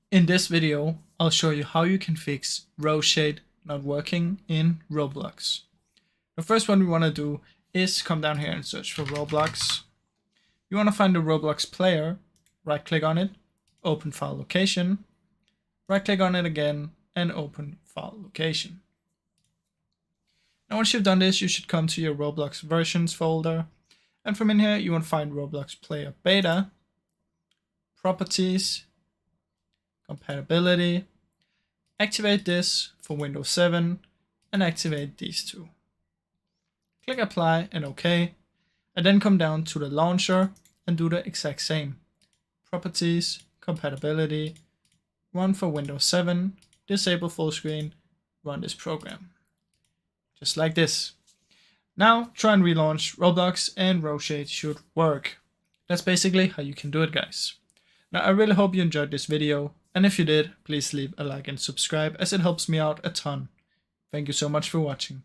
In this video, I'll show you how you can fix Roshade not working in Roblox. The first one we want to do is come down here and search for Roblox. You want to find the Roblox player, right click on it, open file location, right click on it again and open file location. Now once you've done this, you should come to your Roblox versions folder, and from in here you want to find Roblox player beta, properties, compatibility, activate this for Windows 7 and activate these two. Click apply and OK, and then come down to the launcher and do the exact same. Properties, compatibility, run for Windows 7, disable full screen, run this program. Just like this. Now try and relaunch Roblox and Roshade should work. That's basically how you can do it, guys. Now I really hope you enjoyed this video, and if you did, please leave a like and subscribe as it helps me out a ton. Thank you so much for watching.